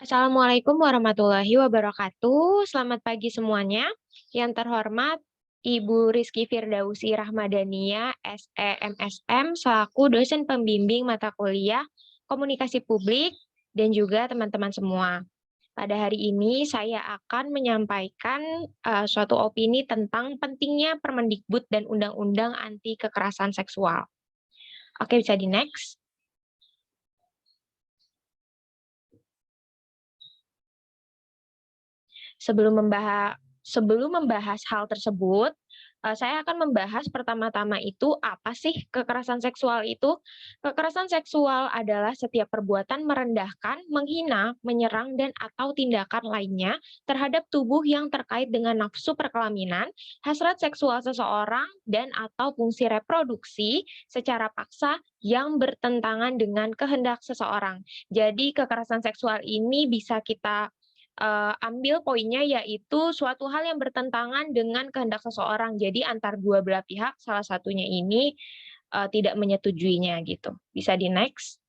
Assalamualaikum warahmatullahi wabarakatuh. Selamat pagi semuanya. Yang terhormat Ibu Rizky Firdausi Rahmadania, SE MSM, selaku dosen pembimbing mata kuliah Komunikasi Publik, dan juga teman-teman semua. Pada hari ini saya akan menyampaikan suatu opini tentang pentingnya Permendikbud dan Undang-Undang Anti Kekerasan Seksual. Oke, bisa di next. Sebelum membahas hal tersebut, saya akan membahas pertama-tama itu apa sih kekerasan seksual itu? Kekerasan seksual adalah setiap perbuatan merendahkan, menghina, menyerang, dan atau tindakan lainnya terhadap tubuh yang terkait dengan nafsu perkelaminan, hasrat seksual seseorang, dan atau fungsi reproduksi secara paksa yang bertentangan dengan kehendak seseorang. Jadi kekerasan seksual ini bisa kita ambil poinnya yaitu suatu hal yang bertentangan dengan kehendak seseorang. Jadi antar dua belah pihak salah satunya ini tidak menyetujuinya gitu. Bisa di next.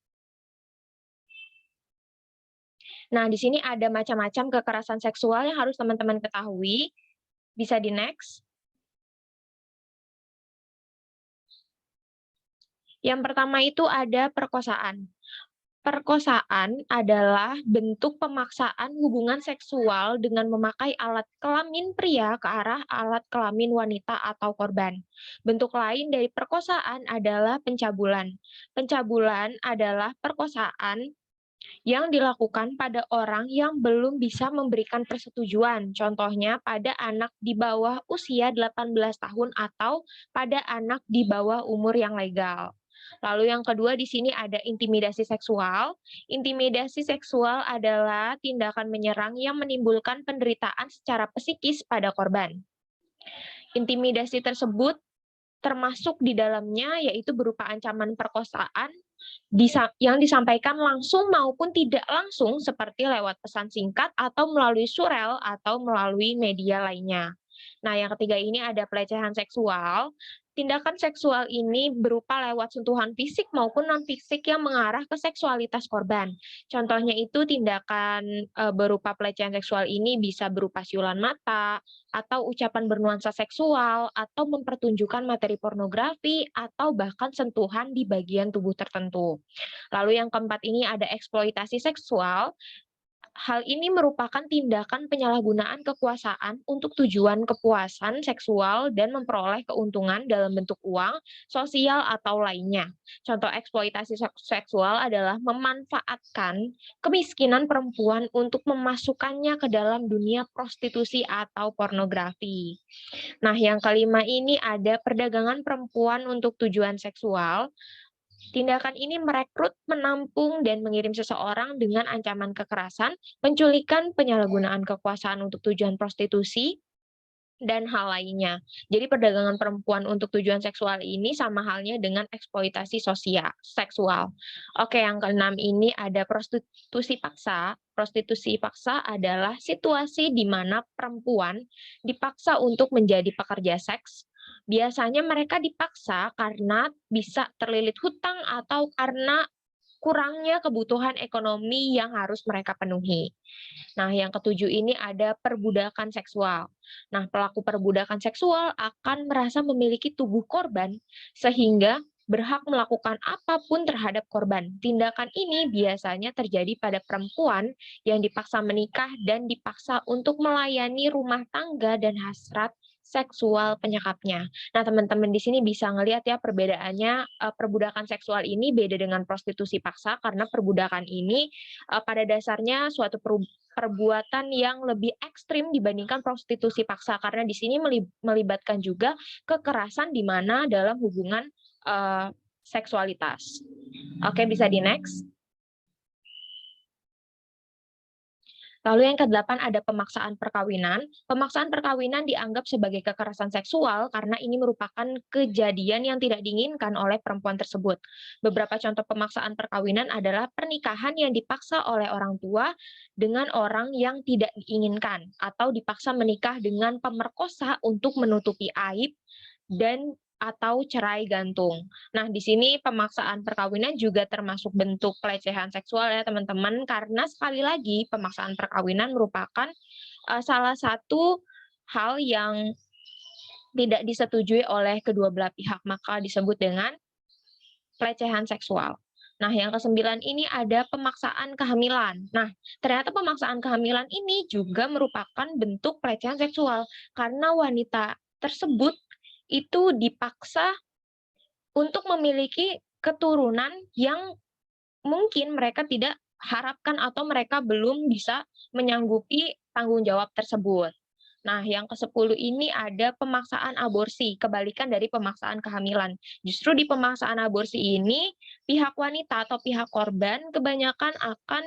Nah, di sini ada macam-macam kekerasan seksual yang harus teman-teman ketahui. Bisa di next. Yang pertama itu ada perkosaan. Perkosaan adalah bentuk pemaksaan hubungan seksual dengan memakai alat kelamin pria ke arah alat kelamin wanita atau korban. Bentuk lain dari perkosaan adalah pencabulan. Pencabulan adalah perkosaan yang dilakukan pada orang yang belum bisa memberikan persetujuan. Contohnya pada anak di bawah usia 18 tahun atau pada anak di bawah umur yang legal. Lalu yang kedua di sini ada intimidasi seksual. Intimidasi seksual adalah tindakan menyerang yang menimbulkan penderitaan secara psikis pada korban. Intimidasi tersebut termasuk di dalamnya yaitu berupa ancaman perkosaan yang disampaikan langsung maupun tidak langsung seperti lewat pesan singkat atau melalui surel atau melalui media lainnya. Nah, yang ketiga ini ada pelecehan seksual. Tindakan seksual ini berupa lewat sentuhan fisik maupun non-fisik yang mengarah ke seksualitas korban. Contohnya itu tindakan berupa pelecehan seksual ini bisa berupa siulan mata, atau ucapan bernuansa seksual, atau mempertunjukkan materi pornografi, atau bahkan sentuhan di bagian tubuh tertentu. Lalu yang keempat ini ada eksploitasi seksual. Hal ini merupakan tindakan penyalahgunaan kekuasaan untuk tujuan kepuasan seksual dan memperoleh keuntungan dalam bentuk uang, sosial, atau lainnya. Contoh eksploitasi seksual adalah memanfaatkan kemiskinan perempuan untuk memasukkannya ke dalam dunia prostitusi atau pornografi. Nah, yang kelima ini ada perdagangan perempuan untuk tujuan seksual. Tindakan ini merekrut, menampung, dan mengirim seseorang dengan ancaman kekerasan, penculikan, penyalahgunaan kekuasaan untuk tujuan prostitusi, dan hal lainnya. Jadi perdagangan perempuan untuk tujuan seksual ini sama halnya dengan eksploitasi sosial seksual. Oke, yang keenam ini ada prostitusi paksa. Prostitusi paksa adalah situasi di mana perempuan dipaksa untuk menjadi pekerja seks. Biasanya mereka dipaksa karena bisa terlilit hutang atau karena kurangnya kebutuhan ekonomi yang harus mereka penuhi. Nah, yang ketujuh ini ada perbudakan seksual. Nah, pelaku perbudakan seksual akan merasa memiliki tubuh korban sehingga berhak melakukan apapun terhadap korban. Tindakan ini biasanya terjadi pada perempuan yang dipaksa menikah dan dipaksa untuk melayani rumah tangga dan hasrat seksual penyekapnya. Nah, teman-teman di sini bisa ngelihat ya perbedaannya, perbudakan seksual ini beda dengan prostitusi paksa karena perbudakan ini pada dasarnya suatu perbuatan yang lebih ekstrim dibandingkan prostitusi paksa karena di sini melibatkan juga kekerasan di mana dalam hubungan seksualitas. Oke, bisa di next. Lalu yang kedelapan ada pemaksaan perkawinan. Pemaksaan perkawinan dianggap sebagai kekerasan seksual karena ini merupakan kejadian yang tidak diinginkan oleh perempuan tersebut. Beberapa contoh pemaksaan perkawinan adalah pernikahan yang dipaksa oleh orang tua dengan orang yang tidak diinginkan, atau dipaksa menikah dengan pemerkosa untuk menutupi aib dan atau cerai gantung. Nah, di sini pemaksaan perkawinan juga termasuk bentuk pelecehan seksual ya teman-teman, karena sekali lagi pemaksaan perkawinan merupakan salah satu hal yang tidak disetujui oleh kedua belah pihak, maka disebut dengan pelecehan seksual. Nah, yang kesembilan ini ada pemaksaan kehamilan. Nah, ternyata pemaksaan kehamilan ini juga merupakan bentuk pelecehan seksual karena wanita tersebut itu dipaksa untuk memiliki keturunan yang mungkin mereka tidak harapkan atau mereka belum bisa menyanggupi tanggung jawab tersebut. Nah, yang ke-10 ini ada pemaksaan aborsi, kebalikan dari pemaksaan kehamilan. Justru di pemaksaan aborsi ini, pihak wanita atau pihak korban kebanyakan akan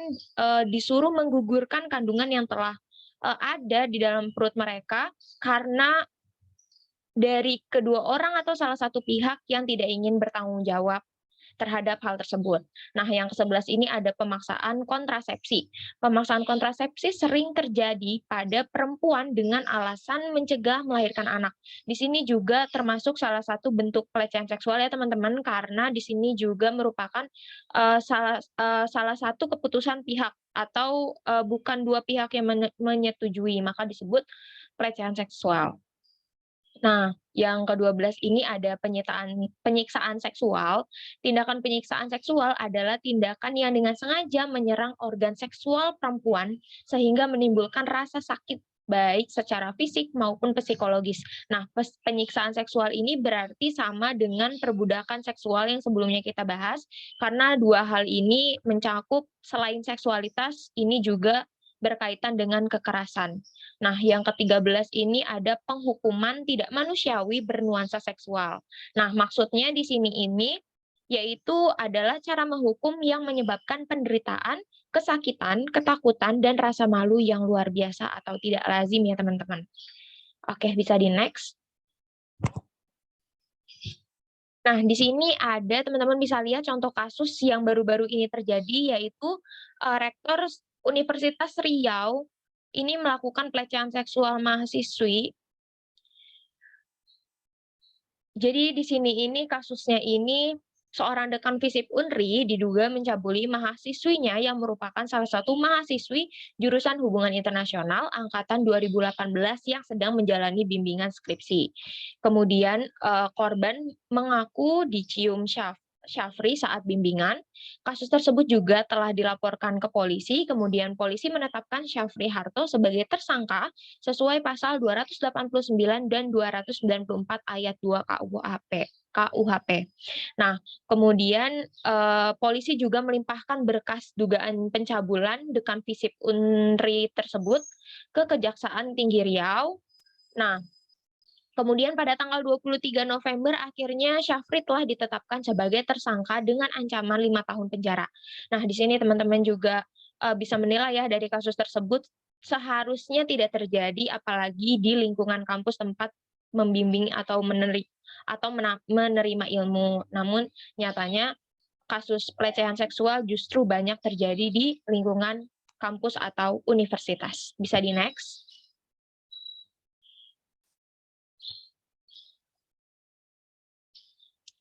disuruh menggugurkan kandungan yang telah ada di dalam perut mereka karena dari kedua orang atau salah satu pihak yang tidak ingin bertanggung jawab terhadap hal tersebut. Nah, yang ke-11 ini ada pemaksaan kontrasepsi. Pemaksaan kontrasepsi sering terjadi pada perempuan dengan alasan mencegah melahirkan anak. Di sini juga termasuk salah satu bentuk pelecehan seksual ya teman-teman, karena di sini juga merupakan salah satu keputusan pihak atau bukan dua pihak yang menyetujui, maka disebut pelecehan seksual. Nah, yang ke-12 ini ada penyiksaan seksual. Tindakan penyiksaan seksual adalah tindakan yang dengan sengaja menyerang organ seksual perempuan sehingga menimbulkan rasa sakit baik secara fisik maupun psikologis. Nah, penyiksaan seksual ini berarti sama dengan perbudakan seksual yang sebelumnya kita bahas, karena dua hal ini mencakup selain seksualitas, ini juga berkaitan dengan kekerasan. Nah, yang ke-13 ini ada penghukuman tidak manusiawi bernuansa seksual. Nah, maksudnya di sini ini yaitu adalah cara menghukum yang menyebabkan penderitaan, kesakitan, ketakutan, dan rasa malu yang luar biasa atau tidak lazim ya teman-teman. Oke, bisa di next. Nah, di sini ada teman-teman bisa lihat contoh kasus yang baru-baru ini terjadi, yaitu Rektor Universitas Riau ini melakukan pelecehan seksual mahasiswi. Jadi di sini ini kasusnya ini seorang dekan FISIP Unri diduga mencabuli mahasiswinya yang merupakan salah satu mahasiswi jurusan Hubungan Internasional angkatan 2018 yang sedang menjalani bimbingan skripsi. Kemudian korban mengaku dicium Syafri saat bimbingan. Kasus tersebut juga telah dilaporkan ke polisi, kemudian polisi menetapkan Syafri Harto sebagai tersangka sesuai pasal 289 dan 294 ayat 2 KUHP. Nah, kemudian polisi juga melimpahkan berkas dugaan pencabulan dekan FISIP Unri tersebut ke Kejaksaan Tinggi Riau. Nah, kemudian pada tanggal 23 November akhirnya Syafri telah ditetapkan sebagai tersangka dengan ancaman 5 tahun penjara. Nah, di sini teman-teman juga bisa menilai ya dari kasus tersebut seharusnya tidak terjadi apalagi di lingkungan kampus tempat membimbing atau menerima ilmu. Namun nyatanya kasus pelecehan seksual justru banyak terjadi di lingkungan kampus atau universitas. Bisa di next.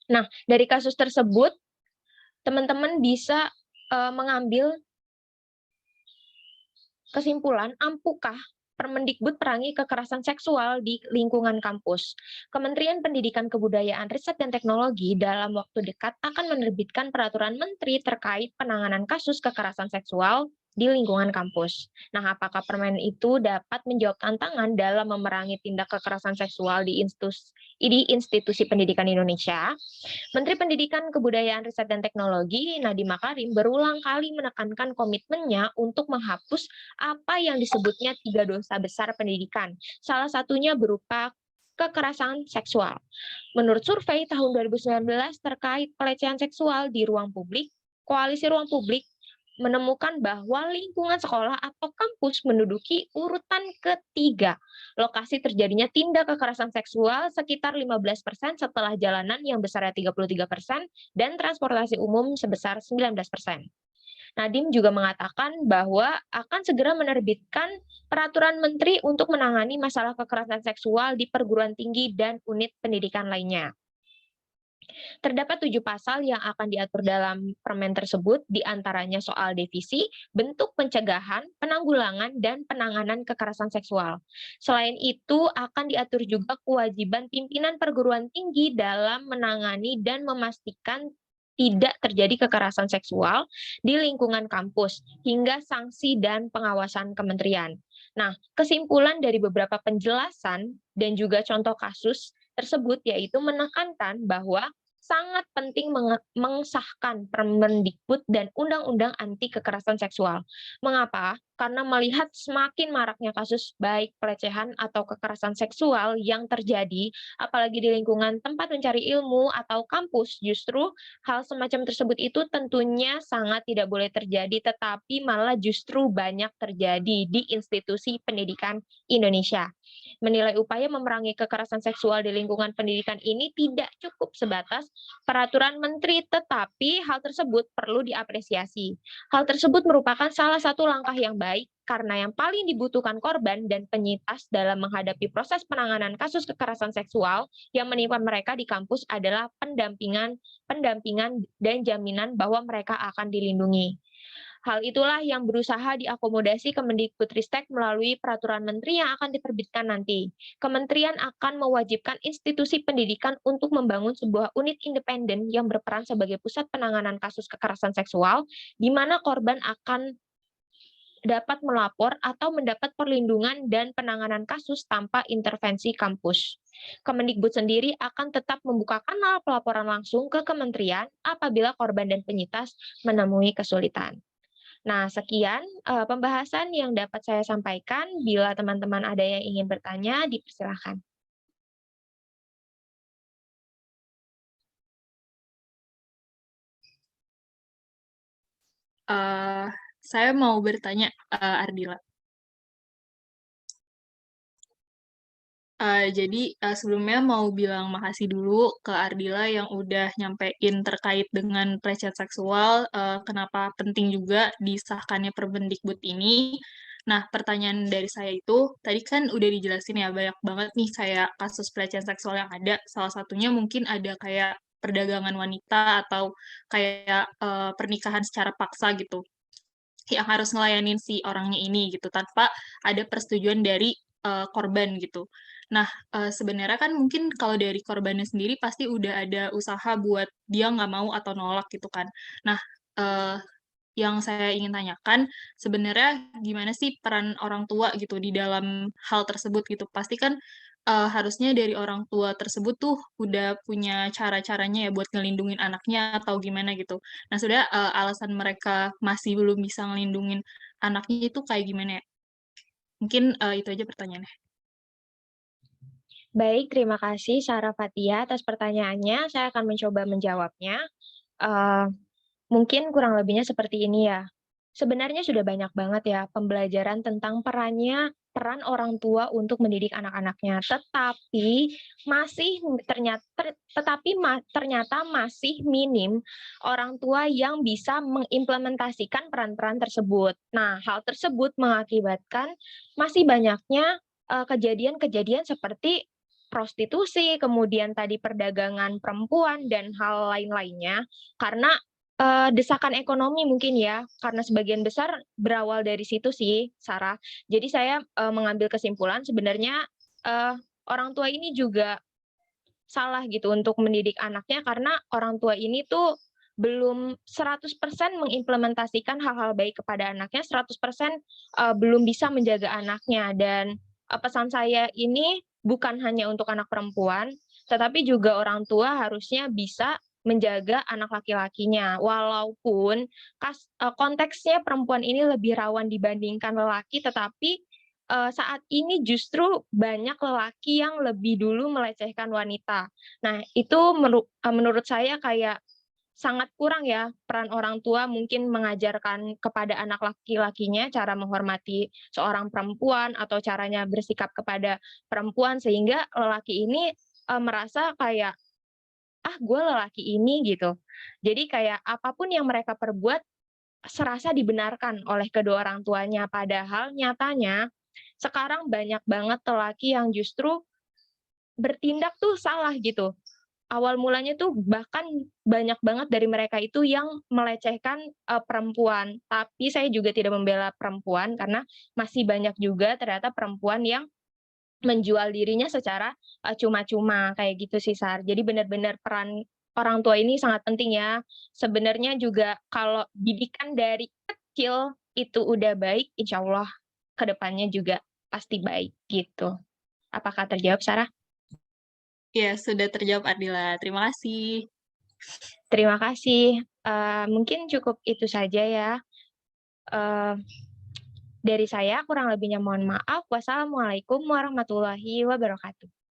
Nah, dari kasus tersebut, teman-teman bisa mengambil kesimpulan, ampukah Permendikbud perangi kekerasan seksual di lingkungan kampus. Kementerian Pendidikan Kebudayaan, Riset dan Teknologi dalam waktu dekat akan menerbitkan peraturan menteri terkait penanganan kasus kekerasan seksual di lingkungan kampus. Nah, apakah permen itu dapat menjawab tantangan dalam memerangi tindak kekerasan seksual di institusi pendidikan Indonesia? Menteri Pendidikan, Kebudayaan, Riset dan Teknologi Nadiem Makarim berulang kali menekankan komitmennya untuk menghapus apa yang disebutnya 3 dosa besar pendidikan. Salah satunya berupa kekerasan seksual. Menurut survei tahun 2019 terkait pelecehan seksual di ruang publik, Koalisi Ruang Publik menemukan bahwa lingkungan sekolah atau kampus menduduki urutan ketiga lokasi terjadinya tindak kekerasan seksual sekitar 15% setelah jalanan yang besarnya 33% dan transportasi umum sebesar 19%. Nadiem juga mengatakan bahwa akan segera menerbitkan peraturan menteri untuk menangani masalah kekerasan seksual di perguruan tinggi dan unit pendidikan lainnya. Terdapat 7 pasal yang akan diatur dalam permen tersebut, di antaranya soal devisi, bentuk pencegahan, penanggulangan, dan penanganan kekerasan seksual. Selain itu, akan diatur juga kewajiban pimpinan perguruan tinggi dalam menangani dan memastikan tidak terjadi kekerasan seksual di lingkungan kampus, hingga sanksi dan pengawasan kementerian. Nah, kesimpulan dari beberapa penjelasan dan juga contoh kasus tersebut yaitu menekankan bahwa sangat penting mengesahkan Permendikbud dan Undang-Undang Anti Kekerasan Seksual. Mengapa? Karena melihat semakin maraknya kasus baik pelecehan atau kekerasan seksual yang terjadi, apalagi di lingkungan tempat mencari ilmu atau kampus, justru hal semacam tersebut itu tentunya sangat tidak boleh terjadi, tetapi malah justru banyak terjadi di institusi pendidikan Indonesia. Menilai upaya memerangi kekerasan seksual di lingkungan pendidikan ini tidak cukup sebatas peraturan menteri, tetapi hal tersebut perlu diapresiasi. Hal tersebut merupakan salah satu langkah yang baik karena yang paling dibutuhkan korban dan penyintas dalam menghadapi proses penanganan kasus kekerasan seksual yang menimpa mereka di kampus adalah pendampingan dan jaminan bahwa mereka akan dilindungi. Hal itulah yang berusaha diakomodasi Kemendikbudristek melalui peraturan menteri yang akan diterbitkan nanti. Kementerian akan mewajibkan institusi pendidikan untuk membangun sebuah unit independen yang berperan sebagai pusat penanganan kasus kekerasan seksual, di mana korban akan dapat melapor atau mendapat perlindungan dan penanganan kasus tanpa intervensi kampus. Kemendikbud sendiri akan tetap membuka kanal pelaporan langsung ke kementerian apabila korban dan penyintas menemui kesulitan. Nah, sekian pembahasan yang dapat saya sampaikan. Bila teman-teman ada yang ingin bertanya, dipersilahkan. Eh, saya mau bertanya, Ardila. Jadi sebelumnya mau bilang makasih dulu ke Ardila yang udah nyampein terkait dengan pelecehan seksual, kenapa penting juga disahkannya Permendikbud ini. Nah, pertanyaan dari saya itu, tadi kan udah dijelasin ya, banyak banget nih kayak kasus pelecehan seksual yang ada. Salah satunya mungkin ada kayak perdagangan wanita atau kayak pernikahan secara paksa gitu, yang harus ngelayanin si orangnya ini gitu tanpa ada persetujuan dari korban gitu. Nah, sebenarnya kan mungkin kalau dari korbannya sendiri pasti udah ada usaha buat dia nggak mau atau nolak gitu kan. Nah, eee, yang saya ingin tanyakan, sebenarnya gimana sih peran orang tua gitu di dalam hal tersebut gitu? Pasti kan, harusnya dari orang tua tersebut tuh udah punya cara-caranya ya buat ngelindungin anaknya atau gimana gitu. Nah, sebenarnya, alasan mereka masih belum bisa ngelindungin anaknya itu kayak gimana ya? Mungkin, itu aja pertanyaannya. Baik, terima kasih Sarah Fathia atas pertanyaannya. Saya akan mencoba menjawabnya. Eee, Mungkin kurang lebihnya seperti ini ya. Sebenarnya sudah banyak banget ya pembelajaran tentang peran orang tua untuk mendidik anak-anaknya, tetapi ternyata masih minim orang tua yang bisa mengimplementasikan peran-peran tersebut. Nah, hal tersebut mengakibatkan masih banyaknya kejadian-kejadian seperti prostitusi, kemudian tadi perdagangan perempuan dan hal lain-lainnya karena desakan ekonomi mungkin ya, karena sebagian besar berawal dari situ sih, Sarah. Jadi saya, mengambil kesimpulan sebenarnya, eee, orang tua ini juga salah gitu untuk mendidik anaknya karena orang tua ini tuh belum 100% mengimplementasikan hal-hal baik kepada anaknya, 100% belum bisa menjaga anaknya dan, pesan saya ini bukan hanya untuk anak perempuan, tetapi juga orang tua harusnya bisa menjaga anak laki-lakinya. Walaupun konteksnya perempuan ini lebih rawan dibandingkan lelaki, tetapi saat ini justru banyak lelaki yang lebih dulu melecehkan wanita. Nah, itu menurut saya kayak sangat kurang ya peran orang tua mungkin mengajarkan kepada anak laki-lakinya cara menghormati seorang perempuan atau caranya bersikap kepada perempuan sehingga lelaki ini, merasa kayak, "Ah, gue lelaki ini," gitu. Jadi kayak apapun yang mereka perbuat serasa dibenarkan oleh kedua orang tuanya, padahal nyatanya sekarang banyak banget lelaki yang justru bertindak tuh salah gitu. awal mulanya tuh bahkan banyak banget dari mereka itu yang melecehkan, perempuan. Tapi saya juga tidak membela perempuan karena masih banyak juga ternyata perempuan yang menjual dirinya secara, cuma-cuma kayak gitu sih, Sar. Jadi benar-benar peran orang tua ini sangat penting ya. Sebenarnya juga kalau didikan dari kecil itu udah baik, insya Allah ke depannya juga pasti baik gitu. Apakah terjawab, Sarah? Ya, sudah terjawab Ardila. Terima kasih. Terima kasih, mungkin cukup itu saja ya, eee, dari saya kurang lebihnya mohon maaf. Wassalamualaikum warahmatullahi wabarakatuh.